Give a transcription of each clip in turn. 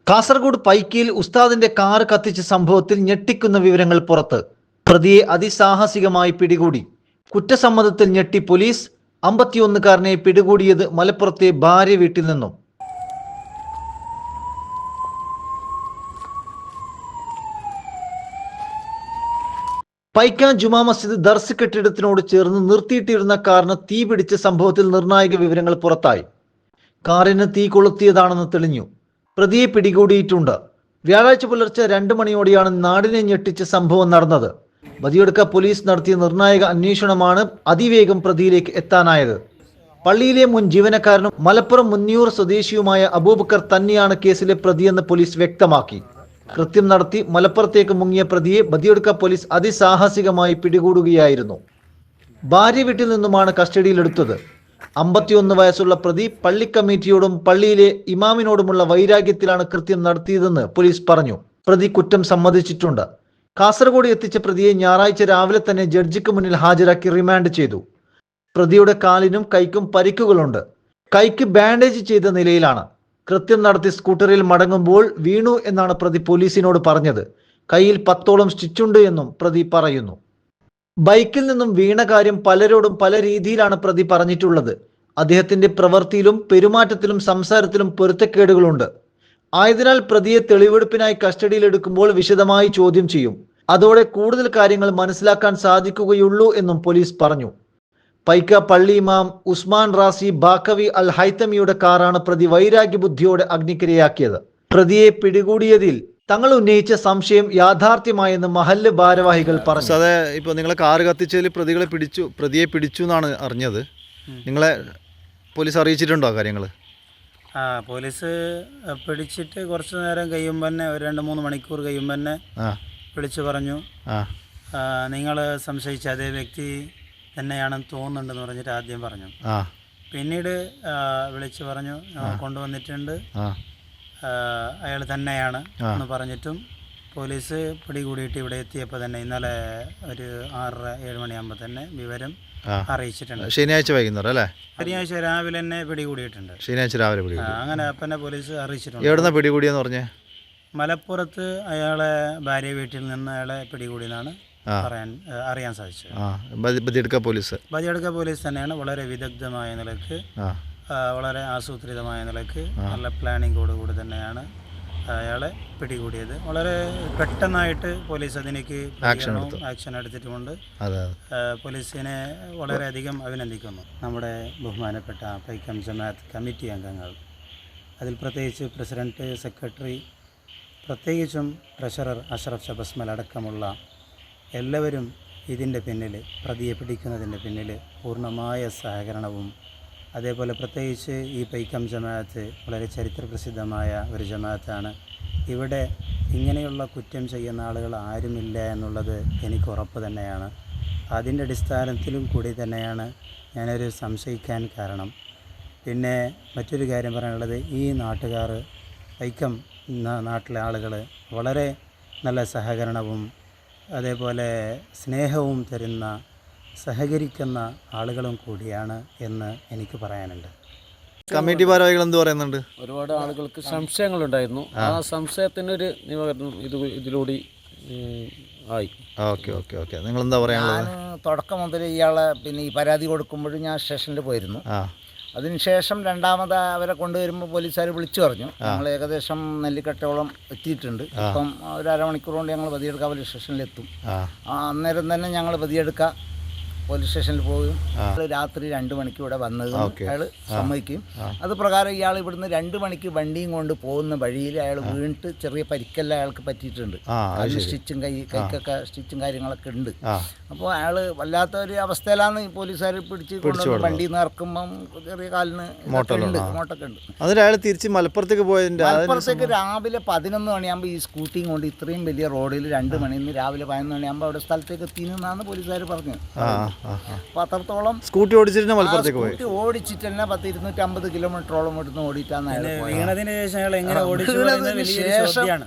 കാസർഗോഡ് പൈക്കിയിൽ ഉസ്താദിന്റെ കാർ കത്തിച്ച സംഭവത്തിൽ ഞെട്ടിക്കുന്ന വിവരങ്ങൾ പുറത്ത്. പ്രതിയെ അതിസാഹസികമായി പിടികൂടി. കുറ്റസമ്മതത്തിൽ ഞെട്ടി പോലീസ്. 51കാരനെ പിടികൂടിയത് മലപ്പുറത്തെ ഭാര്യ വീട്ടിൽ നിന്നും. പൈക്കാൻ ജുമാ മസ്ജിദ് ദർസ് കെട്ടിടത്തിനോട് ചേർന്ന് നിർത്തിയിട്ടിരുന്ന കാറിന് തീ പിടിച്ച സംഭവത്തിൽ നിർണായക വിവരങ്ങൾ പുറത്തായി. കാറിന് തീ കൊളുത്തിയതാണെന്ന് തെളിഞ്ഞു. പ്രതിയെ പിടികൂടിയിട്ടുണ്ട്. വ്യാഴാഴ്ച പുലർച്ചെ 2 മണിയോടെയാണ് നാടിനെ ഞെട്ടിച്ച സംഭവം നടന്നത്. ബദിയടുക്ക പോലീസ് നടത്തിയ നിർണായക അന്വേഷണമാണ് അതിവേഗം പ്രതിയിലേക്ക് എത്താനായത്. പള്ളിയിലെ മുൻ ജീവനക്കാരനും മലപ്പുറം മുന്നിയൂർ സ്വദേശിയുമായ അബൂബക്കർ തന്നെയാണ് കേസിലെ പ്രതിയെന്ന് പോലീസ് വ്യക്തമാക്കി. കൃത്യം നടത്തി മലപ്പുറത്തേക്ക് മുങ്ങിയ പ്രതിയെ ബദിയടുക്ക പോലീസ് അതിസാഹസികമായി പിടികൂടുകയായിരുന്നു. ഭാര്യ വീട്ടിൽ നിന്നുമാണ് കസ്റ്റഡിയിലെടുത്തത്. 51 വയസ്സുള്ള പ്രതി പള്ളി കമ്മിറ്റിയോടും പള്ളിയിലെ ഇമാമിനോടുമുള്ള വൈരാഗ്യത്തിലാണ് കൃത്യം നടത്തിയതെന്ന് പോലീസ് പറഞ്ഞു. പ്രതി കുറ്റം സമ്മതിച്ചിട്ടുണ്ട്. കാസർഗോഡ് എത്തിച്ച പ്രതിയെ ഞായറാഴ്ച രാവിലെ തന്നെ ജഡ്ജിക്ക് മുന്നിൽ ഹാജരാക്കി റിമാൻഡ് ചെയ്തു. പ്രതിയുടെ കാലിനും കൈക്കും പരിക്കുകളുണ്ട്. കൈക്ക് ബാൻഡേജ് ചെയ്ത നിലയിലാണ്. കൃത്യം നടത്തി സ്കൂട്ടറിൽ മടങ്ങുമ്പോൾ വീണു എന്നാണ് പ്രതി പോലീസിനോട് പറഞ്ഞത്. കയ്യിൽ 10ഓളം സ്റ്റിച്ചുണ്ട് എന്നും പ്രതി പറയുന്നു. ബൈക്കിൽ നിന്നും വീണ കാര്യം പലരോടും പല രീതിയിലാണ് പ്രതി പറഞ്ഞിട്ടുള്ളത്. അദ്ദേഹത്തിന്റെ പ്രവൃത്തിയിലും പെരുമാറ്റത്തിലും സംസാരത്തിലും പൊരുത്തക്കേടുകളുണ്ട്. ആയതിനാൽ പ്രതിയെ തെളിവെടുപ്പിനായി കസ്റ്റഡിയിലെടുക്കുമ്പോൾ വിശദമായി ചോദ്യം ചെയ്യും. അതോടെ കൂടുതൽ കാര്യങ്ങൾ മനസ്സിലാക്കാൻ സാധിക്കുകയുള്ളൂ എന്നും പോലീസ് പറഞ്ഞു. പൈക്ക പള്ളി ഇമാം ഉസ്മാൻ റാസി ബാക്കവി അൽ ഹൈത്തമിയുടെ കാറാണ് പ്രതി വൈരാഗ്യബുദ്ധിയോടെ അഗ്നിക്കിരയാക്കിയത്. പ്രതിയെ പിടികൂടിയതിൽ തങ്ങൾ ഉന്നയിച്ച സംശയം യാഥാർത്ഥ്യമായെന്ന് മഹല്ല് ഭാരവാഹികൾ പറഞ്ഞു. അതെ, ഇപ്പോൾ നിങ്ങളെ കാറ് കത്തിച്ചതിൽ പ്രതിയെ പിടിച്ചു എന്നാണ് അറിഞ്ഞത്. നിങ്ങളെ പോലീസ് അറിയിച്ചിട്ടുണ്ടോ കാര്യങ്ങൾ? പോലീസ് പിടിച്ചിട്ട് കുറച്ച് നേരം കഴിയുമ്പോൾ തന്നെ ഒരു 2-3 മണിക്കൂർ കഴിയുമ്പോൾ തന്നെ വിളിച്ചു പറഞ്ഞു, നിങ്ങൾ സംശയിച്ച അതേ വ്യക്തി തന്നെയാണെന്ന് തോന്നുന്നുണ്ടെന്ന് പറഞ്ഞിട്ട് ആദ്യം പറഞ്ഞു. പിന്നീട് വിളിച്ചു പറഞ്ഞു കൊണ്ടുവന്നിട്ടുണ്ട്, അയാൾ തന്നെയാണ് എന്ന് പറഞ്ഞിട്ടും പോലീസ് പിടികൂടിയിട്ട് ഇവിടെ എത്തിയപ്പോൾ തന്നെ ഇന്നലെ ഒരു 6-7 മണിയാകുമ്പോൾ തന്നെ വിവരം അറിയിച്ചിട്ടുണ്ട്. ശനിയാഴ്ച വൈകുന്നേരം അല്ലേ? ശനിയാഴ്ച രാവിലെ തന്നെ പിടികൂടിയിട്ടുണ്ട്. ശനിയാഴ്ച രാവിലെ അങ്ങനെ അപ്പനെ പോലീസ് അറിയിച്ചിട്ടുണ്ട്. എവിടുന്ന പിടികൂടിയെന്ന് പറഞ്ഞേ? മലപ്പുറത്ത് അയാളെ ഭാര്യ വീട്ടിൽ നിന്ന് അയാളെ പിടികൂടിയെന്നാണ് അറിയാൻ സാധിച്ചത്. ബദിയടുക്ക പോലീസ് തന്നെയാണ്. വളരെ വിദഗ്ധമായ നിലക്ക്, വളരെ ആസൂത്രിതമായ നിലക്ക്, നല്ല പ്ലാനിങ്ങോടുകൂടി തന്നെയാണ് അയാളെ പിടികൂടിയത്. വളരെ പെട്ടെന്നായിട്ട് പോലീസ് അതിലേക്ക് ആക്ഷൻ എടുത്തിട്ടുമുണ്ട്. പോലീസിനെ വളരെയധികം അഭിനന്ദിക്കുന്നു. നമ്മുടെ ബഹുമാനപ്പെട്ട പൈക്കം ജമാഅത്ത് കമ്മിറ്റി അംഗങ്ങൾ, അതിൽ പ്രത്യേകിച്ച് പ്രസിഡന്റ്, സെക്രട്ടറി, പ്രത്യേകിച്ചും ട്രഷറർ അഷ്റഫ് ഷബസ്മൽ അടക്കമുള്ള എല്ലാവരും ഇതിൻ്റെ പിന്നിൽ, പ്രതിയെ പിടിക്കുന്നതിൻ്റെ പിന്നിൽ പൂർണ്ണമായ സഹകരണവും, അതേപോലെ പ്രത്യേകിച്ച് ഈ പൈക്കം ജമാഅത്ത് വളരെ ചരിത്രപ്രസിദ്ധമായ ഒരു ജമാഅത്താണ്. ഇവിടെ ഇങ്ങനെയുള്ള കുറ്റം ചെയ്യുന്ന ആളുകൾ ആരുമില്ല എന്നുള്ളത് എനിക്ക് ഉറപ്പ് തന്നെയാണ്. അതിൻ്റെ അടിസ്ഥാനത്തിലും കൂടി തന്നെയാണ് ഞാനൊരു സംശയിക്കാൻ കാരണം. പിന്നെ മറ്റൊരു കാര്യം പറയാനുള്ളത്, ഈ നാട്ടുകാർ, പൈക്കം നാട്ടിലെ ആളുകൾ വളരെ നല്ല സഹകരണവും അതേപോലെ സ്നേഹവും തരുന്ന, സഹകരിക്കുന്ന ആളുകളും കൂടിയാണ് എന്ന് എനിക്ക് പറയാനുണ്ട്. കമ്മിറ്റി ഭാരവാഹികൾ എന്ത് പറയുന്നുണ്ട്? ഒരുപാട് ആളുകൾക്ക് സംശയങ്ങളുണ്ടായിരുന്നു. ആ സംശയത്തിനൊരു നിവാരണം ഇതിലൂടെ ആയി. ഓക്കെ ഓക്കെ ഓക്കെ നിങ്ങൾ എന്താ പറയാനുള്ളത്? തുടക്കം മുതൽ ഇയാളെ ഈ പരാതി കൊടുക്കുമ്പോഴും ഞാൻ സ്റ്റേഷനിൽ പോയിരുന്നു. അതിനുശേഷം രണ്ടാമത് അവരെ കൊണ്ടുവരുമ്പോൾ പോലീസുകാർ വിളിച്ചു പറഞ്ഞു, ഞങ്ങൾ ഏകദേശം നെല്ലിക്കട്ടോളം എത്തിയിട്ടുണ്ട്, ഇപ്പം ഒരു അരമണിക്കൂർ കൊണ്ട് ഞങ്ങൾ ബദിയടുക്ക പോലീസ് സ്റ്റേഷനിലെത്തും. അന്നേരം തന്നെ ഞങ്ങൾ ബദിയടുക്ക പോലീസ് സ്റ്റേഷനിൽ പോകും. രാത്രി 2 മണിക്ക് ഇവിടെ വന്നത് അയാൾ സമ്മതിക്കും. അത് പ്രകാരം ഇയാൾ ഇവിടുന്ന് 2 മണിക്ക് വണ്ടിയും കൊണ്ട് പോകുന്ന വഴിയിൽ അയാൾ വീണിട്ട് ചെറിയ പരിക്കെല്ലാം അയാൾക്ക് പറ്റിയിട്ടുണ്ട്. അതിന് സ്റ്റിച്ചും കൈക്കൊക്കെ സ്റ്റിച്ചും കാര്യങ്ങളൊക്കെ ഉണ്ട്. അപ്പോൾ അയാൾ വല്ലാത്ത ഒരു അവസ്ഥയിലാണ് ഈ പോലീസുകാർ പിടിച്ച് വണ്ടിയിൽ നിന്ന് ഇറക്കുമ്പം ചെറിയ കാലിന് മോട്ടൊക്കെ ഉണ്ട്. അയാൾ തിരിച്ച് മലപ്പുറത്തേക്ക് മലപ്പുറത്തേക്ക് രാവിലെ 11 മണിയാകുമ്പോൾ ഈ സ്കൂട്ടിയും കൊണ്ട് ഇത്രയും വലിയ റോഡിൽ 2 മണിയിൽ നിന്ന് രാവിലെ 11 മണിയാകുമ്പോൾ അവിടെ സ്ഥലത്തേക്ക് എത്തിയെന്നാണ് പോലീസുകാർ പറഞ്ഞത്. അപ്പോൾ അത്രത്തോളം സ്കൂട്ടി ഓടിച്ചിട്ട് മലപ്പുറത്തേക്ക് പോയി. ഓടിച്ചിട്ട് തന്നെ 250 കിലോമീറ്ററോളം ഇവിടുന്ന് ഓടിയിട്ടാണ് വീണതിന് ശേഷം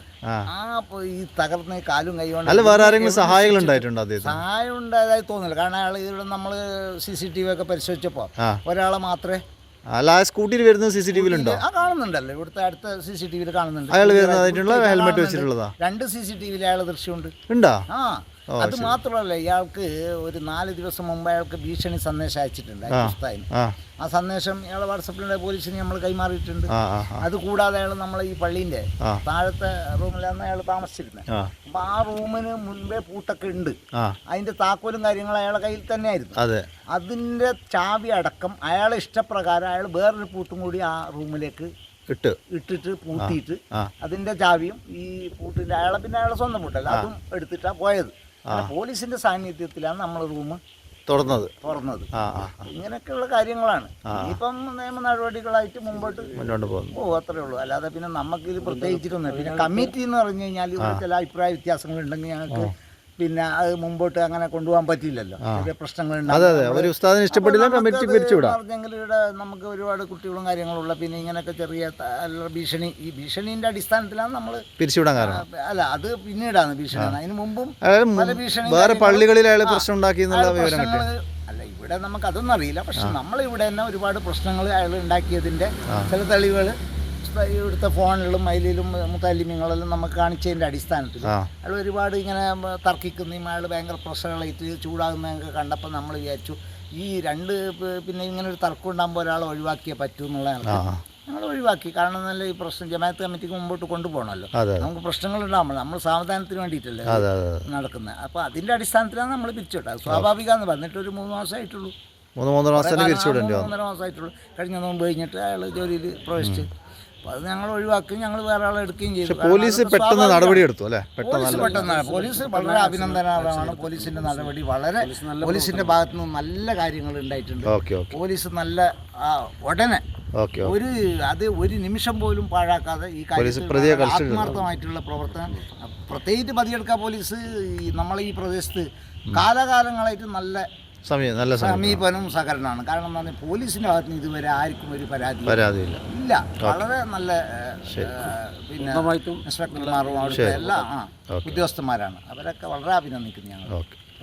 ഈ തകർന്ന് കാലും കൈകൊണ്ട്. അല്ല, വേറെ ആരെങ്കിലും സഹായങ്ങൾ ഉണ്ടായിട്ടുണ്ടോ? സഹായം ഉണ്ടായതായി തോന്നില്ല. കാരണം അയാൾ ഇവിടെ നമ്മൾ CCTV ഒക്കെ പരിശോധിച്ചപ്പോൾ ഒരാളെ മാത്രമേ അല്ല ആ സ്കൂട്ടിയിൽ വരുന്നത് CCTV ഉണ്ടോ? ആ കാണുന്നുണ്ടല്ലോ, ഇവിടുത്തെ അടുത്ത CCTV കാണുന്നുണ്ട്. അയാൾ വരുന്നതായിട്ടുള്ള ഹെൽമെറ്റ് വെച്ചിട്ടുള്ളതാ? 2 CCTV അയാളെ ദൃശ്യമുണ്ട്. ഉണ്ടോ? ആ, അത് മാത്രമല്ല, ഇയാൾക്ക് ഒരു 4 ദിവസം മുമ്പ് അയാൾക്ക് ഭീഷണി സന്ദേശം അയച്ചിട്ടുണ്ട് ഉസ്താദിന്. ആ സന്ദേശം ഇയാളെ വാട്സപ്പിലൂടെ പോലീസിന് നമ്മൾ കൈമാറിയിട്ടുണ്ട്. അതുകൂടാതെ അയാൾ നമ്മളെ ഈ പള്ളീൻ്റെ താഴത്തെ റൂമിലാണ് അയാൾ താമസിച്ചിരുന്നത്. അപ്പം ആ റൂമിന് മുൻപേ പൂട്ടൊക്കെ ഉണ്ട്. അതിൻ്റെ താക്കോലും കാര്യങ്ങളും അയാളെ കയ്യിൽ തന്നെയായിരുന്നു. അതിൻ്റെ ചാവി അടക്കം അയാളെ ഇഷ്ടപ്രകാരം അയാൾ വേറൊരു പൂട്ടും കൂടി ആ റൂമിലേക്ക് ഇട്ടിട്ട് പൂട്ടിയിട്ട് അതിൻ്റെ ചാവിയും ഈ പൂട്ടിൻ്റെ അയാളെ സ്വന്തം പൂട്ടല്ല അതും എടുത്തിട്ടാണ് പോയത്. പോലീസിന്റെ സാന്നിധ്യത്തിലാണ് നമ്മൾ റൂം തുറന്നത്. ഇങ്ങനെയൊക്കെയുള്ള കാര്യങ്ങളാണ്. ഇപ്പം നിയമ നടപടികളായിട്ട് മുമ്പോട്ട് പോകും, അത്രേ ഉള്ളൂ. അല്ലാതെ പിന്നെ നമുക്കിത് പ്രത്യേകിച്ചിട്ടൊന്നും. പിന്നെ കമ്മിറ്റി എന്ന് പറഞ്ഞു കഴിഞ്ഞാൽ ഇവിടെ ചില അഭിപ്രായ വ്യത്യാസങ്ങൾ ഉണ്ടെങ്കിൽ ഞങ്ങൾക്ക് പിന്നെ അത് മുമ്പോട്ട് അങ്ങനെ കൊണ്ടുപോകാൻ പറ്റില്ലല്ലോ. പറഞ്ഞെങ്കിൽ ഇവിടെ നമുക്ക് ഒരുപാട് കുട്ടികളും കാര്യങ്ങളുള്ള, പിന്നെ ഇങ്ങനെയൊക്കെ ചെറിയ ഭീഷണി, ഈ ഭീഷണീന്റെ അടിസ്ഥാനത്തിലാണ് നമ്മൾ പിരിച്ചുവിടാൻ കാരണം. അല്ല, അത് പിന്നീടാണ് ഭീഷണിയാണ്. അതിന് മുമ്പും പല ഭീഷണി അല്ല, ഇവിടെ നമുക്ക് അതൊന്നും അറിയില്ല. പക്ഷെ നമ്മളിവിടെ തന്നെ ഒരുപാട് പ്രശ്നങ്ങൾ അയാൾ ഉണ്ടാക്കിയതിന്റെ ചില തെളിവുകൾ ഇവിടുത്തെ ഫോണിലും മൈലിലും മുത്താലിമ്യങ്ങളിലും നമുക്ക് കാണിച്ചതിൻ്റെ അടിസ്ഥാനത്തിൽ അയാൾ ഒരുപാട് ഇങ്ങനെ തർക്കിക്കുന്നതും അയാൾ ഭയങ്കര പ്രശ്നങ്ങളായിട്ട് ചൂടാകുന്നതൊക്കെ കണ്ടപ്പോൾ നമ്മൾ വിചാരിച്ചു ഈ പിന്നെ ഇങ്ങനെ ഒരു തർക്കം ഉണ്ടാകുമ്പോൾ ഒരാളെ ഒഴിവാക്കിയേ പറ്റൂ എന്നുള്ളതാണ് ഞങ്ങൾ ഒഴിവാക്കി. കാരണം നല്ല ഈ പ്രശ്നം ജമാഅത്ത് കമ്മിറ്റിക്ക് മുമ്പോട്ട് കൊണ്ടുപോകണമല്ലോ. നമുക്ക് പ്രശ്നങ്ങൾ ഉണ്ടാകുമ്പോൾ നമ്മൾ സാവധാനത്തിന് വേണ്ടിയിട്ടല്ലേ നടക്കുന്നത്. അപ്പോൾ അതിൻ്റെ അടിസ്ഥാനത്തിലാണ് നമ്മൾ പിരിച്ചുവിട്ടത്. സ്വാഭാവികമെന്ന് പറഞ്ഞിട്ട് ഒരു 3 മാസമായിട്ടുള്ളൂ. 3.5 മാസമായിട്ടുള്ളൂ. കഴിഞ്ഞ നോമ്പ് കഴിഞ്ഞിട്ട് അയാൾ ജോലിയിൽ പ്രവേശിച്ച്. അപ്പോൾ അത് ഞങ്ങൾ ഒഴിവാക്കി, ഞങ്ങൾ വേറെ ആളെ എടുക്കുകയും ചെയ്തു. പോലീസ് പെട്ടെന്ന് നടപടിയെടുത്തു അല്ലേ? പോലീസ് വളരെ അഭിനന്ദനാർഹമാണ്. പോലീസിന്റെ നടപടി വളരെ, പോലീസിന്റെ ഭാഗത്തു നിന്ന് നല്ല കാര്യങ്ങൾ ഉണ്ടായിട്ടുണ്ട്. പോലീസ് നല്ല ഉടനെ ഒരു നിമിഷം പോലും പാഴാക്കാതെ ഈ കാര്യത്തിൽ ആത്മാർത്ഥമായിട്ടുള്ള പ്രവർത്തനം, പ്രത്യേകിച്ച് പതിയെടുക്കുക പോലീസ് നമ്മളെ ഈ പ്രദേശത്ത് കാലാകാലങ്ങളായിട്ട് നല്ല സമീപനവും സഹകരണമാണ്. കാരണം എന്താ പറഞ്ഞാൽ പോലീസിന്റെ ഭാഗത്ത് നിന്ന് ഇതുവരെ ആർക്കും ഒരു പരാതിയില്ല. വളരെ നല്ല പിന്നെ ഇൻസ്പെക്ടർമാരും അവിടുത്തെ എല്ലാ ഉദ്യോഗസ്ഥന്മാരാണ്. അവരൊക്കെ വളരെ അഭിനന്ദിക്കുന്നു ഞങ്ങൾ.